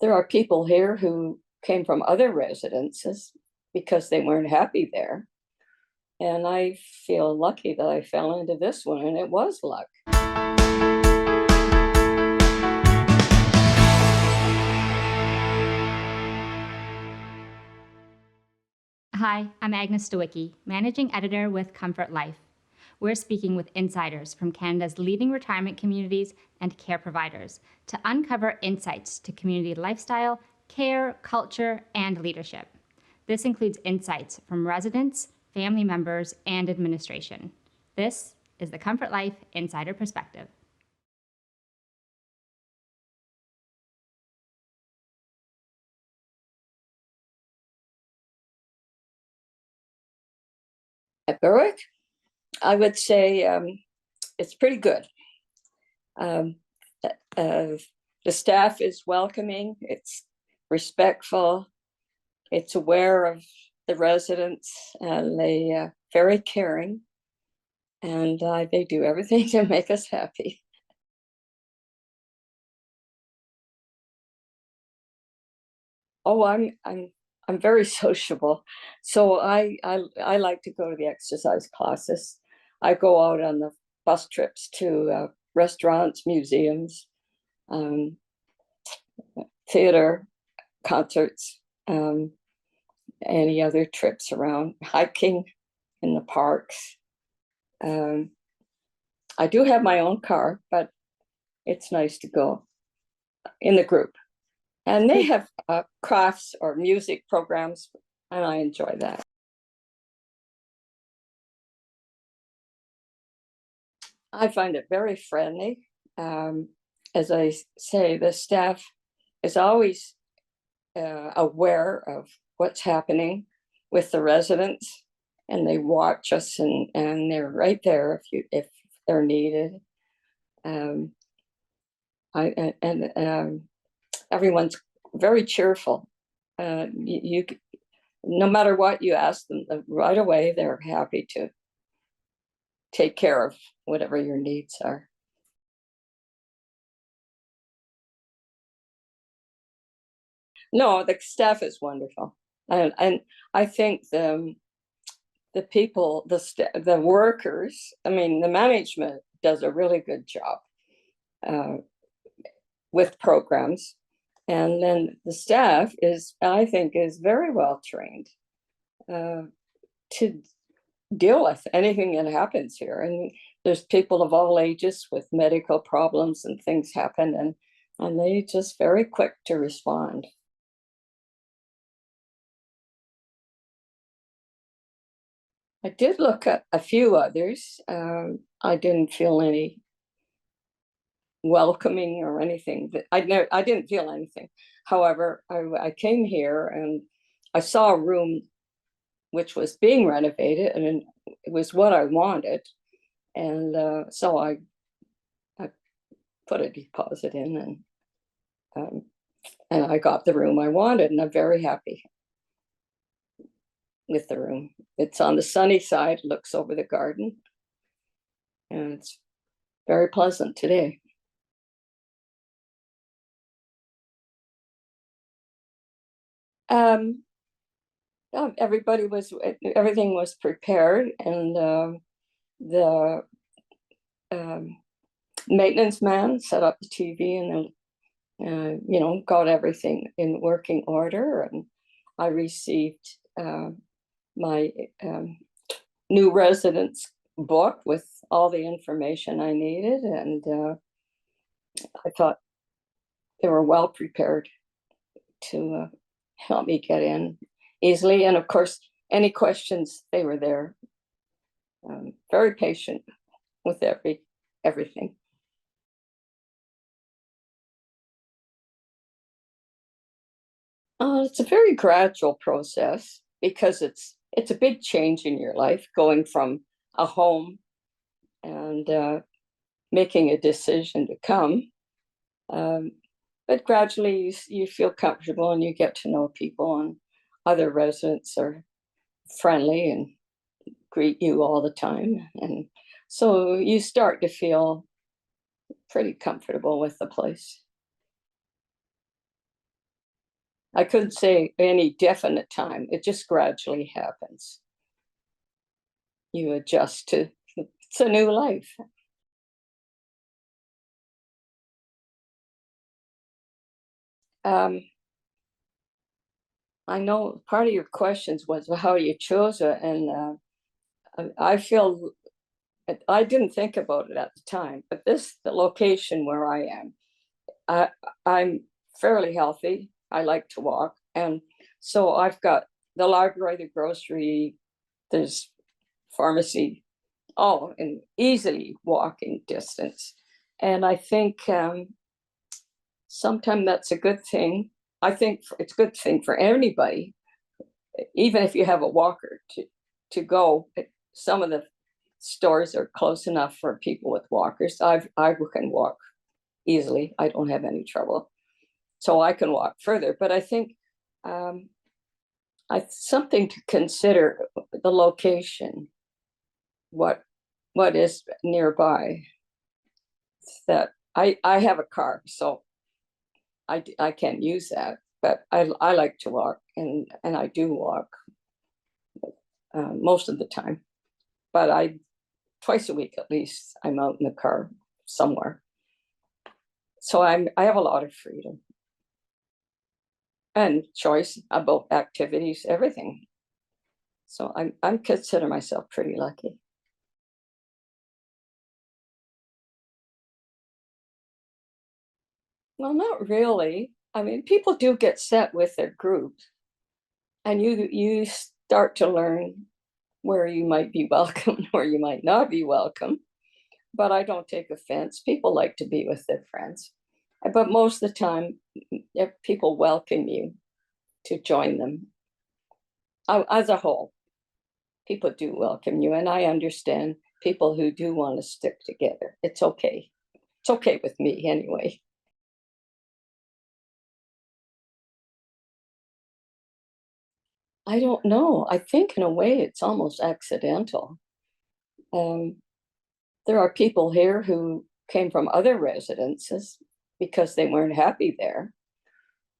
There are people here who came from other residences because they weren't happy there. And I feel lucky that I fell into this one, and it was luck. Hi, I'm Agnes Stowicki, Managing Editor with Comfort Life. We're speaking with insiders from Canada's leading retirement communities and care providers to uncover insights to community lifestyle, care, culture, and leadership. This includes insights from residents, family members, and administration. This is the Comfort Life Insider Perspective. At Berwick, I would say it's pretty good. The staff is welcoming, it's respectful, it's aware of the residents, and they very caring, and they do everything to make us happy. Oh, I'm very sociable, so I like to go to the exercise classes. I go out on the bus trips to restaurants, museums, um, theater, concerts, any other trips around, hiking in the parks. I do have my own car, but it's nice to go in the group. And they have crafts or music programs, and I enjoy that. I find it very friendly. As I say, the staff is always aware of what's happening with the residents, and they watch us, and they're right there if they're needed. Everyone's very cheerful. You no matter what you ask them, right away they're happy to take care of whatever your needs are. No, the staff is wonderful, and I think the people, the workers, I mean, the management does a really good job with programs, and then the staff is, I think, is very well trained to deal with anything that happens here. And there's people of all ages with medical problems, and things happen, and they just very quick to respond. I did look at a few others. I didn't feel any welcoming or anything. I didn't feel anything. However, I came here and I saw a room which was being renovated, and it was what I wanted. And so I put a deposit in, and I got the room I wanted, and I'm very happy with the room. It's on the sunny side, looks over the garden, and it's very pleasant today. Um, everything was prepared, and the um, maintenance man set up the TV, and got everything in working order. And I received my new residence book with all the information I needed, and I thought they were well prepared to help me get in easily. And of course, any questions, they were there. Very patient with everything. It's a very gradual process because it's a big change in your life, going from a home and making a decision to come. But gradually you feel comfortable, and you get to know people, and other residents are friendly and greet you all the time. And so you start to feel pretty comfortable with the place. I couldn't say any definite time. It just gradually happens. You adjust to it's a new life. Um, I know part of your questions was how you chose it, and I feel I didn't think about it at the time, but the location where I am, I, I'm fairly healthy. I like to walk, and so I've got the library, the grocery, there's pharmacy, all in easily walking distance, and I think sometimes that's a good thing. I think it's a good thing for anybody, even if you have a walker, to go. Some of the stores are close enough for people with walkers. I can walk easily. I don't have any trouble, so I can walk further. But I think something to consider the location. What is nearby? That I have a car, so I can't use that. But I like to walk, and I do walk most of the time. But twice a week at least, I'm out in the car somewhere. So I have a lot of freedom and choice about activities, everything. So I'm consider myself pretty lucky. Well, not really. I mean, people do get set with their groups, and you start to learn where you might be welcome, where you might not be welcome. But I don't take offense. People like to be with their friends. But most of the time, if people welcome you to join them. As a whole, people do welcome you, and I understand people who do want to stick together. It's okay. It's okay with me anyway. I don't know. I think in a way it's almost accidental. Um, there are people here who came from other residences because they weren't happy there.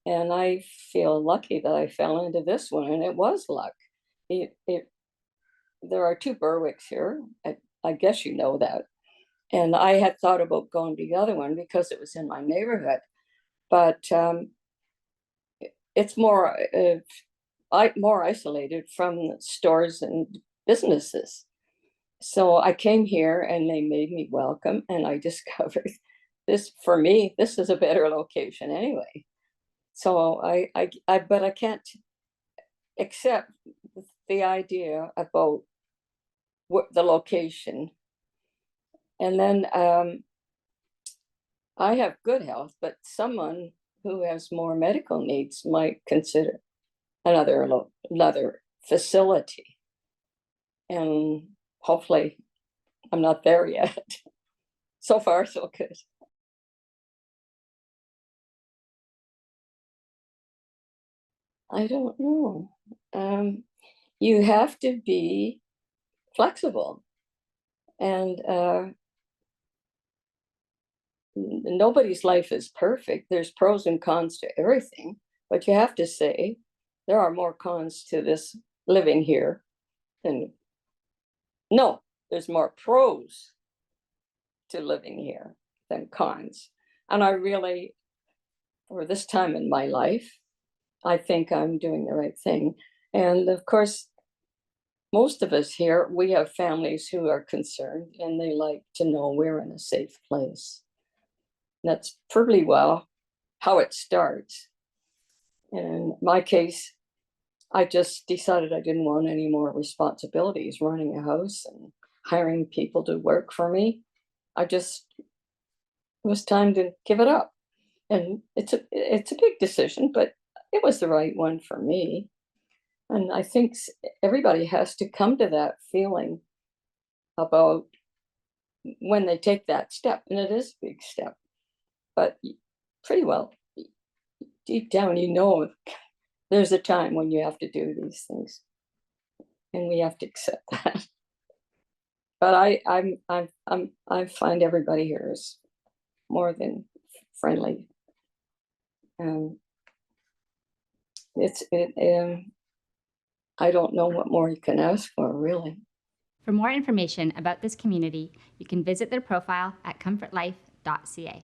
And I feel lucky that I fell into this one, and it was luck. There are two Berwicks here. I guess you know that. And I had thought about going to the other one because it was in my neighborhood. But it's more isolated from stores and businesses. So I came here and they made me welcome, and I discovered this, for me, this is a better location anyway. So but I can't accept the idea about the location. And then I have good health, but someone who has more medical needs might consider another facility. And hopefully I'm not there yet. So far, so good. I don't know. You have to be flexible, and nobody's life is perfect. There's pros and cons to everything, but you have to say there are more cons to this living here than no, there's more pros to living here than cons. And I really, for this time in my life, I think I'm doing the right thing. And of course, most of us here, we have families who are concerned and they like to know we're in a safe place. That's pretty well how it starts. In my case, I just decided I didn't want any more responsibilities running a house and hiring people to work for me. It was time to give it up. And it's a big decision, but it was the right one for me. And I think everybody has to come to that feeling about when they take that step, and it is a big step. But pretty well, deep down, there's a time when you have to do these things, and we have to accept that. But I find everybody here is more than friendly. And I don't know what more you can ask for, really. For more information about this community, you can visit their profile at comfortlife.ca.